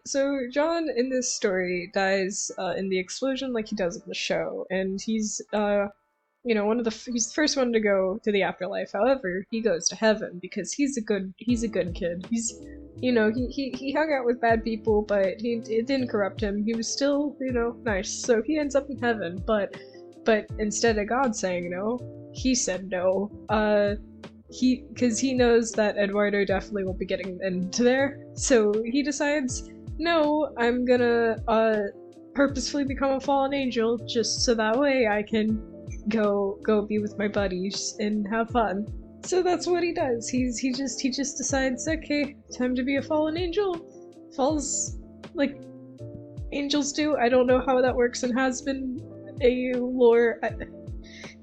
So John in this story dies in the explosion like he does in the show, and he's he's the first one to go to the afterlife. However, he goes to heaven because he's a good kid. He hung out with bad people, but it didn't corrupt him. He was still, nice. So he ends up in heaven, but instead of God saying no, he said no. Because he knows that Eduardo definitely won't be getting into there, so he decides, no, I'm gonna purposefully become a fallen angel just so that way I can go be with my buddies and have fun. So that's what he does. He just decides, okay, time to be a fallen angel. Falls like angels do. I don't know how that works in Hazbin AU lore.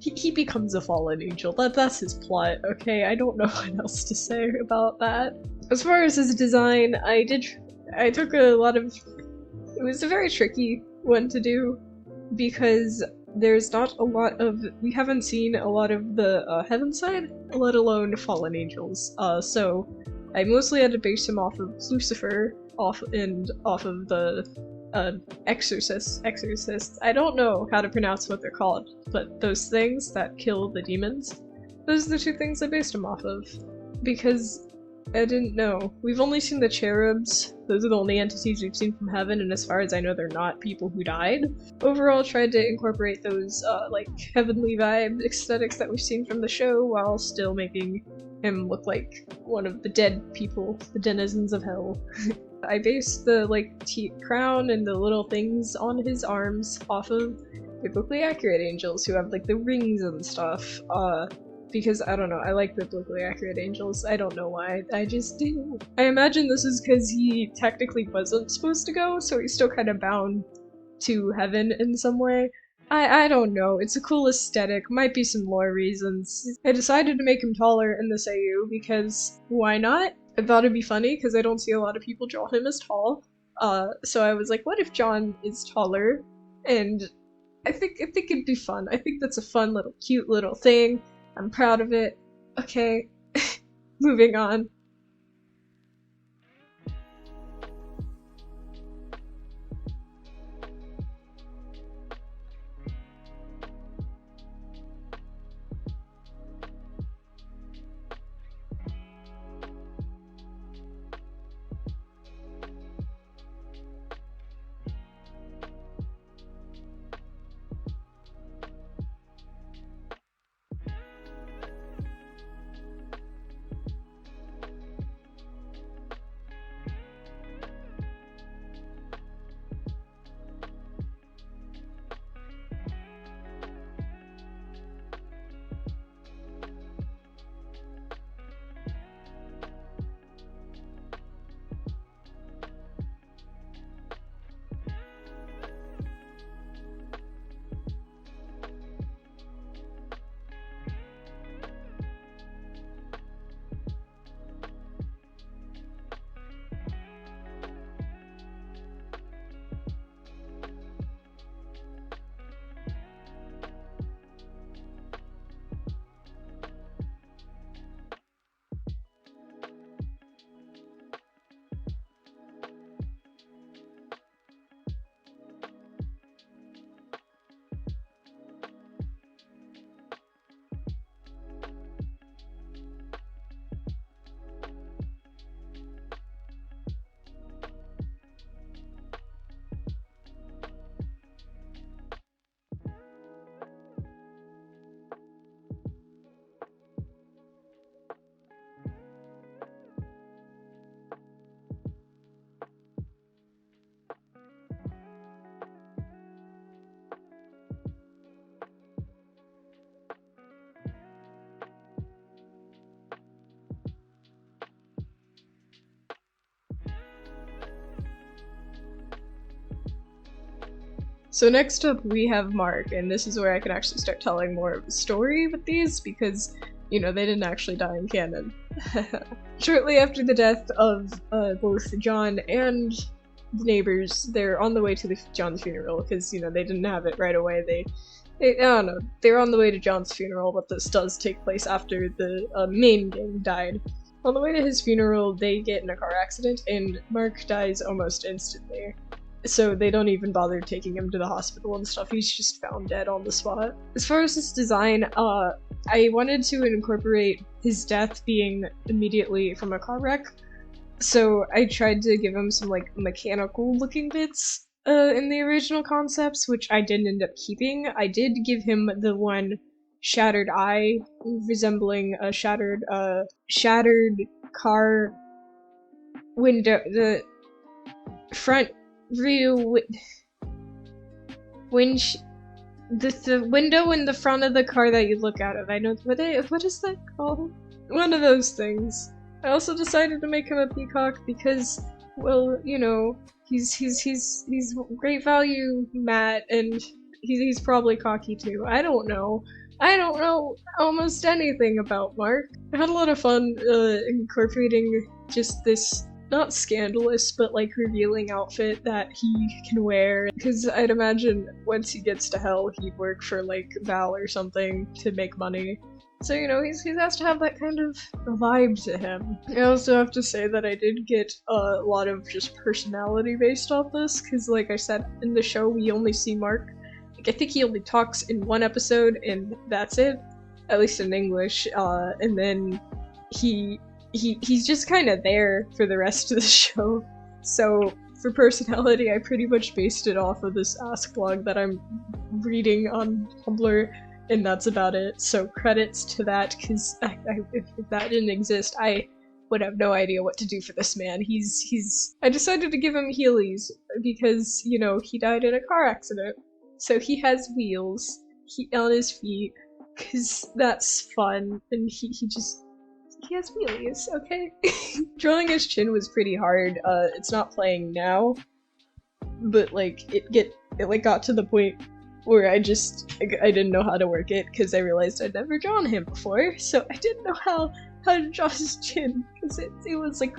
He becomes a fallen angel. That's his plot, okay? I don't know what else to say about that. As far as his design, I took a lot of... It was a very tricky one to do, because there's not a lot of... We haven't seen a lot of the heaven side, let alone fallen angels. So I mostly had to base him off of Lucifer, off of the exorcists. I don't know how to pronounce what they're called, but those things that kill the demons, those are the two things I based them off of, because I didn't know. We've only seen the cherubs. Those are the only entities we've seen from heaven, and as far as I know, they're not people who died. Overall, tried to incorporate those, heavenly vibe aesthetics that we've seen from the show, while still making him look like one of the dead people, the Denizens of Hell. I based the, crown and the little things on his arms off of biblically accurate angels who have, the rings and stuff, because, I don't know, I like biblically accurate angels. I don't know why, I just do. I imagine this is because he technically wasn't supposed to go, so he's still kind of bound to heaven in some way. I don't know, it's a cool aesthetic, might be some lore reasons. I decided to make him taller in this AU because why not? I thought it'd be funny because I don't see a lot of people draw him as tall. So I was like, what if John is taller? And I think it'd be fun. I think that's a fun little cute little thing. I'm proud of it. Okay, moving on. So next up we have Mark, and this is where I can actually start telling more of a story with these, because, they didn't actually die in canon. Shortly after the death of both John and the neighbors, they're on the way to John's funeral, because, they didn't have it right away. I don't know, they're on the way to John's funeral, but this does take place after the main gang died. On the way to his funeral, they get in a car accident, and Mark dies almost instantly. So they don't even bother taking him to the hospital and stuff, he's just found dead on the spot. As far as his design, I wanted to incorporate his death being immediately from a car wreck, so I tried to give him some like mechanical looking bits in the original concepts, which I didn't end up keeping. I did give him the one shattered eye resembling a shattered car window, the front rear the window in the front of the car that you look out of. I know what is that called? One of those things. I also decided to make him a peacock because, well, you know, he's great value, Matt, and he's probably cocky too. I don't know almost anything about Mark. I had a lot of fun incorporating just this not scandalous, but like revealing outfit that he can wear. Because I'd imagine once he gets to hell, he'd work for like Val or something to make money. So, you know, he has to have that kind of vibe to him. I also have to say that I did get a lot of just personality based off this, because like I said, in the show we only see Mark. Like, I think he only talks in one episode, and that's it. At least in English, and then he's just kind of there for the rest of the show. So for personality, I pretty much based it off of this Ask blog that I'm reading on Tumblr, and that's about it. So credits to that, because if that didn't exist, I would have no idea what to do for this man. I decided to give him Heelys because, you know, he died in a car accident. So he has wheels on his feet, because that's fun, and he has wheelies, okay? Drawing his chin was pretty hard. It's not playing now, but like it got to the point where I didn't know how to work it because I realized I'd never drawn him before, so I didn't know how to draw his chin because it was like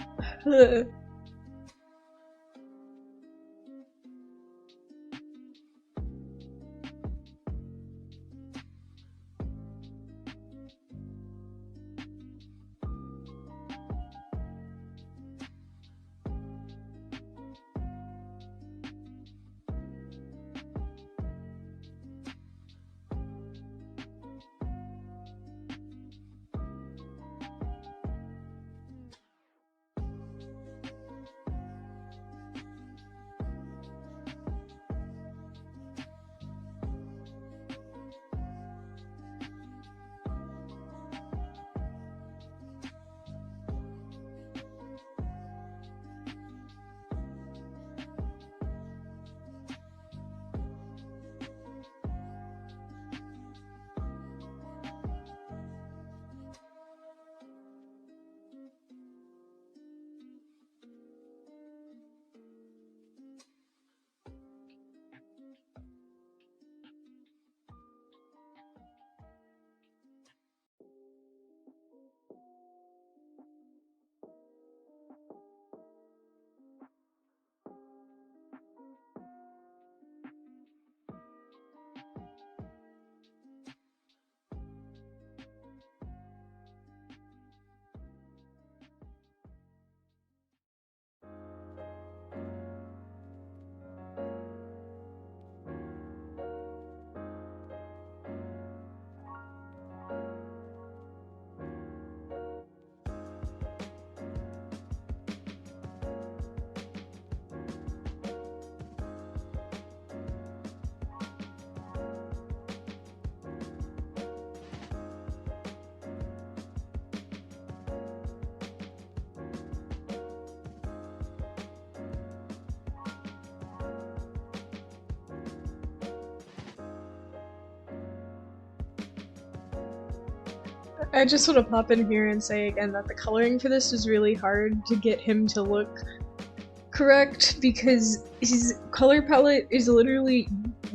I just want to pop in here and say again that the coloring for this is really hard to get him to look correct because his color palette is literally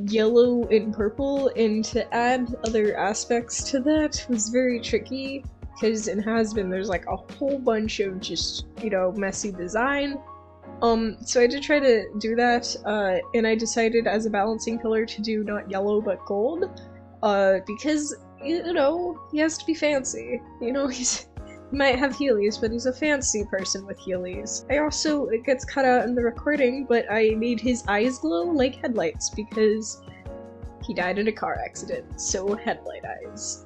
yellow and purple, and to add other aspects to that was very tricky because in Hazbin there's like a whole bunch of just, you know, messy design. So I did try to do that, and I decided as a balancing color to do not yellow but gold, because, you know, he has to be fancy. You know, he's He might have Heelys, but he's a fancy person with Heelys. I also, it gets cut out in the recording, but I made his eyes glow like headlights because he died in a car accident, so headlight eyes.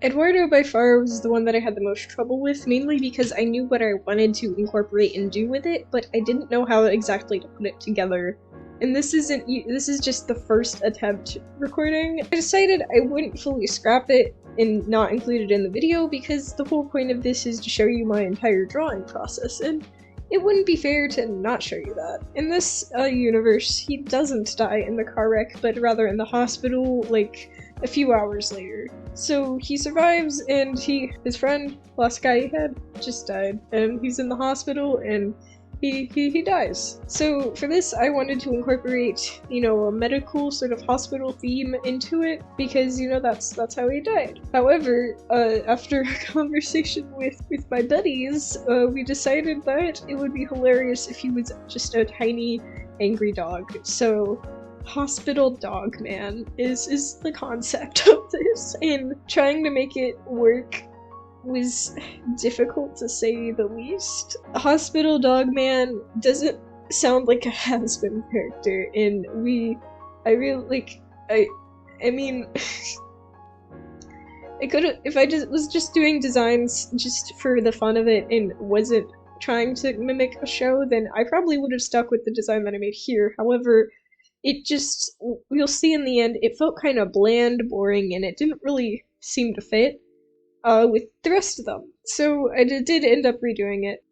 Eduardo by far was the one that I had the most trouble with, mainly because I knew what I wanted to incorporate and do with it, but I didn't know how exactly to put it together. And this is just the first attempt recording. I decided I wouldn't fully scrap it and not include it in the video because the whole point of this is to show you my entire drawing process, and it wouldn't be fair to not show you that. In this universe, he doesn't die in the car wreck, but rather in the hospital, like, a few hours later. So he survives, and his friend, last guy he had, just died, and he's in the hospital, and he dies. So for this, I wanted to incorporate, you know, a medical sort of hospital theme into it, because, you know, that's how he died. However, after a conversation with my buddies, we decided that it would be hilarious if he was just a tiny, angry dog. So Hospital Dog Man is the concept of this, and trying to make it work was difficult to say the least. Hospital Dog Man doesn't sound like a Hazbin character, and I mean, I could've, if I was just doing designs just for the fun of it and wasn't trying to mimic a show, then I probably would have stuck with the design that I made here. However, it just, you'll see in the end, it felt kind of bland, boring, and it didn't really seem to fit with the rest of them. So I did end up redoing it.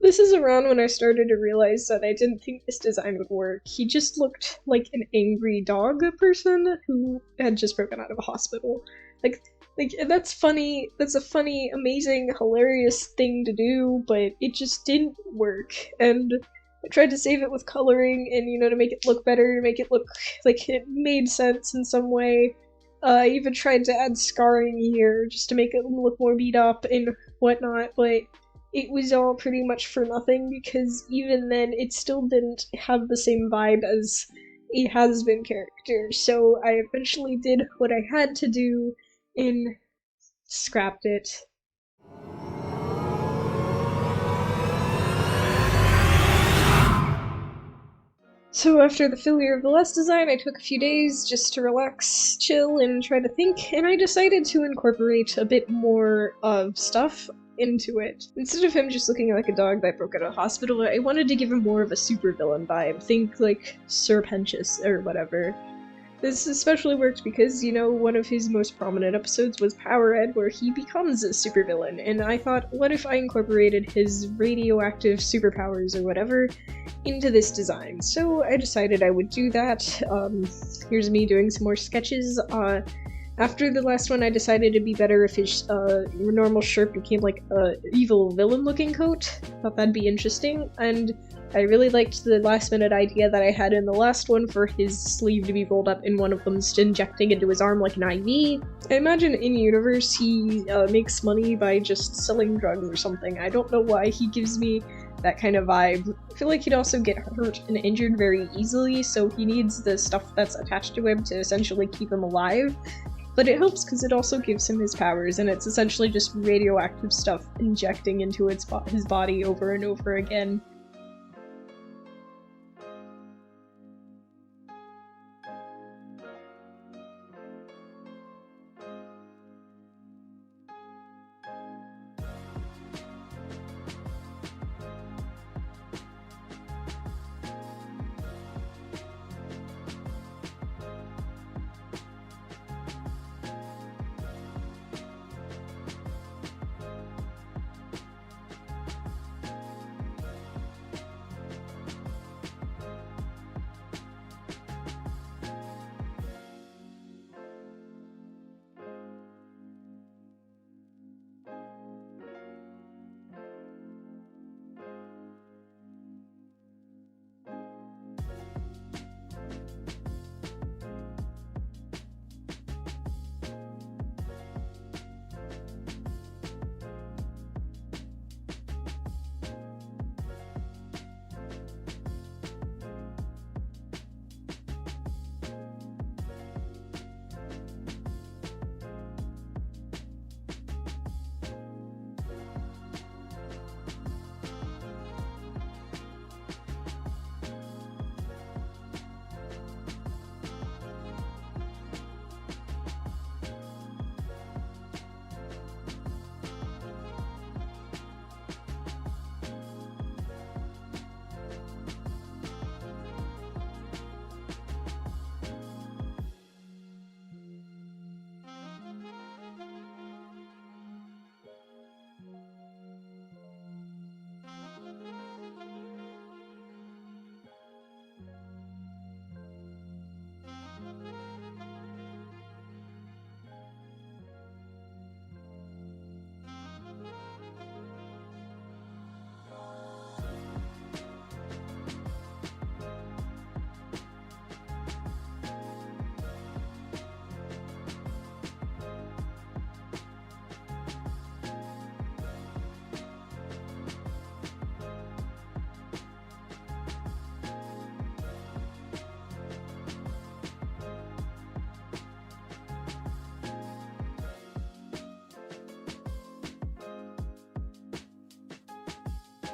This is around when I started to realize that I didn't think this design would work. He just looked like an angry dog person who had just broken out of a hospital. Like that's funny, that's a funny, amazing, hilarious thing to do, but it just didn't work. And I tried to save it with coloring and, you know, to make it look better, to make it look like it made sense in some way. I even tried to add scarring here just to make it look more beat up and whatnot, but it was all pretty much for nothing because even then it still didn't have the same vibe as a Hazbin character. So I eventually did what I had to do and scrapped it. So after the failure of the last design, I took a few days just to relax, chill, and try to think, and I decided to incorporate a bit more of stuff into it. Instead of him just looking like a dog that broke out of a hospital, I wanted to give him more of a supervillain vibe. Think like Sir Pentious or whatever. This especially worked because, you know, one of his most prominent episodes was Power Ed, where he becomes a supervillain, and I thought, what if I incorporated his radioactive superpowers or whatever into this design? So I decided I would do that. Here's me doing some more sketches. After the last one, I decided it'd be better if his normal shirt became like a evil villain looking coat. Thought that'd be interesting, and I really liked the last minute idea that I had in the last one for his sleeve to be rolled up and one of them injecting into his arm like an IV. I imagine in universe he makes money by just selling drugs or something. I don't know why he gives me that kind of vibe. I feel like he'd also get hurt and injured very easily, so he needs the stuff that's attached to him to essentially keep him alive. But it helps because it also gives him his powers, and it's essentially just radioactive stuff injecting into his body over and over again.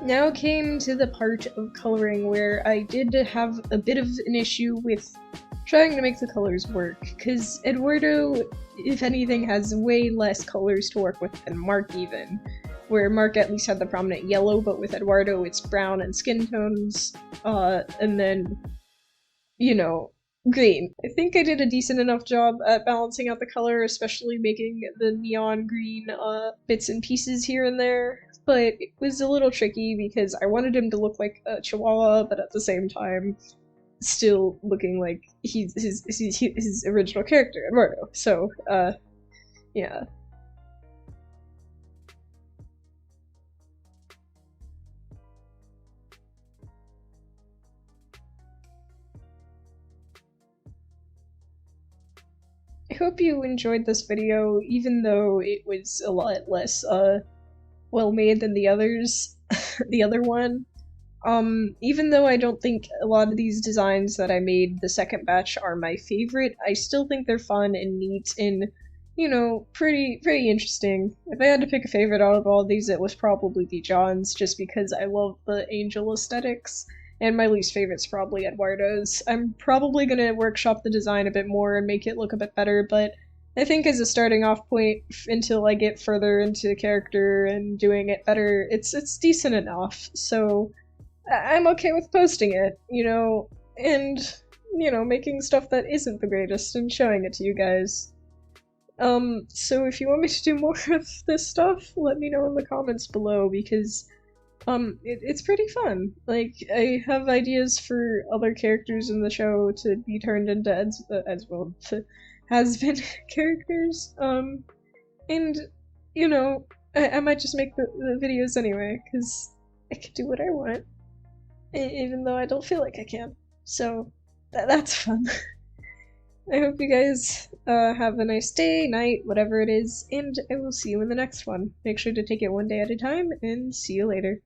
Now came to the part of coloring where I did have a bit of an issue with trying to make the colors work, because Eduardo, if anything, has way less colors to work with than Mark even, where Mark at least had the prominent yellow, but with Eduardo it's brown and skin tones, and then, you know, green. I think I did a decent enough job at balancing out the color, especially making the neon green bits and pieces here and there. But it was a little tricky because I wanted him to look like a chihuahua, but at the same time, still looking like he's his original character, Eduardo. So, yeah. I hope you enjoyed this video, even though it was a lot less, well made than the others, the other one. Even though I don't think a lot of these designs that I made the second batch are my favorite, I still think they're fun and neat and, you know, pretty interesting. If I had to pick a favorite out of all these, it was probably the Johns, just because I love the angel aesthetics. and my least favorite's probably Eduardo's. I'm probably gonna workshop the design a bit more and make it look a bit better, but I think as a starting off point until I get further into the character and doing it better, it's decent enough. So I'm okay with posting it, and making stuff that isn't the greatest and showing it to you guys. So if you want me to do more of this stuff, let me know in the comments below, because it's pretty fun. Like, I have ideas for other characters in the show to be turned into Eddsworld, to Hazbin characters, and, I might just make the videos anyway, because I can do what I want, even though I don't feel like I can. So, that's fun. I hope you guys have a nice day, night, whatever it is, and I will see you in the next one. Make sure to take it one day at a time, and see you later.